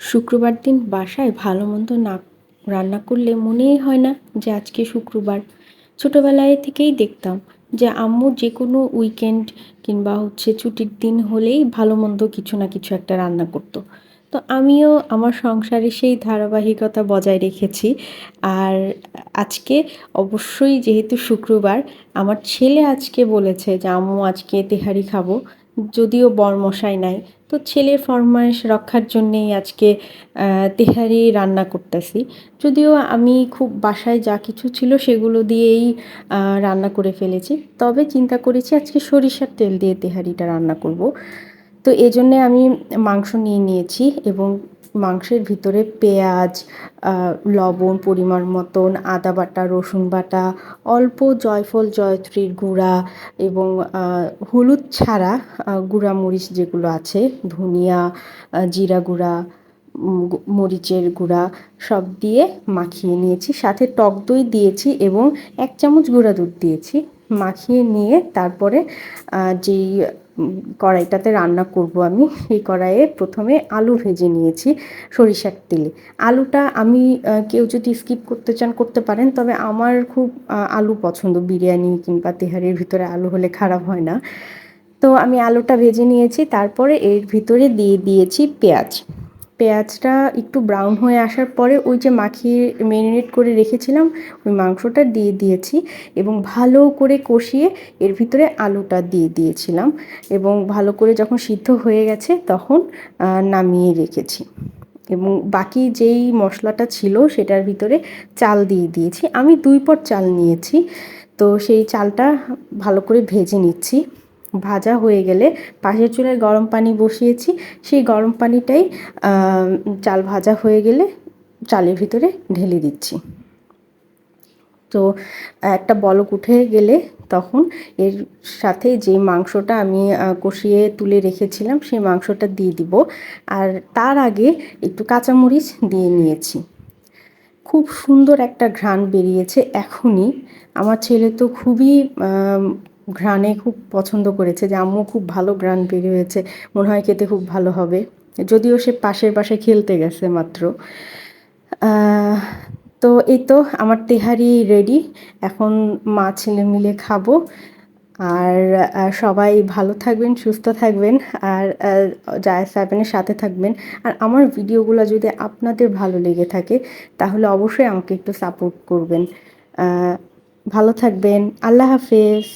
শুক্রবার দিন বাসায় ভালো মন্দ না রান্না করলে মনেই হয় না যে আজকে শুক্রবার। ছোটোবেলায় থেকেই দেখতাম যে আম্মু যে কোনো উইকেন্ড কিংবা ছুটির দিন হলেই ভালো মন্দ কিছু না কিছু একটা রান্না করতো। তো আমিও আমার সংসারে সেই ধারাবাহিকতা বজায় রেখেছি। আর আজকে অবশ্যই যেহেতু শুক্রবার, আমার ছেলে আজকে বলেছে যে আম্মু আজকে তেহারি খাবো, যদিও বরমশাই নাই। তো ছেলের ফরমায়েশ রক্ষার জন্যেই আজকে তেহারি রান্না করতেছি। যদিও আমি খুব বাসায় যা কিছু ছিল সেগুলো দিয়েই রান্না করে ফেলেছি, তবে চিন্তা করেছি আজকে সরিষার তেল দিয়ে তেহারিটা রান্না করব। তো এজন্যে আমি মাংস নিয়ে নিয়েছি এবং মাংসের ভিতরে পেঁয়াজ, লবণ পরিমাণ মতন, আদা বাটা, রসুন বাটা, অল্প জয়ফল জয়ত্রীর গুঁড়া এবং হলুদ ছাড়া গুঁড়া মরিচ যেগুলো আছে, ধনিয়া, জিরা গুঁড়া, মরিচের গুঁড়া সব দিয়ে মাখিয়ে নিয়েছি। সাথে টক দই দিয়েছি এবং 1 চামচ গুঁড়া দুধ দিয়েছি। মাখিয়ে নিয়ে তারপরে যেই কড়াইটাতে রান্না করব আমি, সেই কড়াইয়ে প্রথমে আলু ভেজে নিয়েছি সরিষার তেলে। আলুটা আমি কেউ যদি স্কিপ করতে চান করতে পারেন, তবে আমার খুব আলু পছন্দ। বিরিয়ানি কিংবা তেহারির ভিতরে আলু হলে খারাপ হয় না। তো আমি আলুটা ভেজে নিয়েছি, তারপরে এর ভিতরে দিয়ে দিয়েছি পেঁয়াজ। পেঁয়াজটা একটু ব্রাউন হয়ে আসার পরে ওই যে মাখিয়ে ম্যারিনেট করে রেখেছিলাম ওই মাংসটা দিয়ে দিয়েছি এবং ভালো করে কষিয়ে এর ভিতরে আলুটা দিয়ে দিয়েছিলাম এবং ভালো করে যখন সিদ্ধ হয়ে গেছে তখন নামিয়ে রেখেছি এবং বাকি যেই মশলাটা ছিল সেটার ভিতরে চাল দিয়ে দিয়েছি। আমি 2 পট চাল নিয়েছি। তো সেই চালটা ভালো করে ভেজে নিচ্ছি। ভাজা হয়ে গেলে পাশের চুলায় গরম পানি বসিয়েছি। সেই গরম পানিটাই চাল ভাজা হয়ে গেলে চালের ভিতরে ঢেলে দিচ্ছি। তো একটা বলক উঠে গেলে তখন এর সাথে যে মাংসটা আমি কষিয়ে তুলে রেখেছিলাম সেই মাংসটা দিয়ে দিব। আর তার আগে একটু কাঁচামরিচ দিয়ে নিয়েছি। খুব সুন্দর একটা ঘ্রাণ বেরিয়েছে এখনই। আমার ছেলে তো খুবই ঘ্রাণে খুব পছন্দ করেছে যে আম্মু খুব ভালো ঘ্রাণ বের হয়েছে, মনে হয় খেতে খুব ভালো হবে। যদিও সে পাশের বাসায় খেলতে গেছে মাত্র। তো এই তো আমার তেহারি রেডি। এখন মা ছেলে মিলে খাবো। আর সবাই ভালো থাকবেন, সুস্থ থাকবেন, আর জায়েদ সাহেবের সাথে থাকবেন। আর আমার ভিডিওগুলো যদি আপনাদের ভালো লেগে থাকে তাহলে অবশ্যই আমাকে একটু সাপোর্ট করবেন। ভালো থাকবেন। আল্লাহ হাফেজ।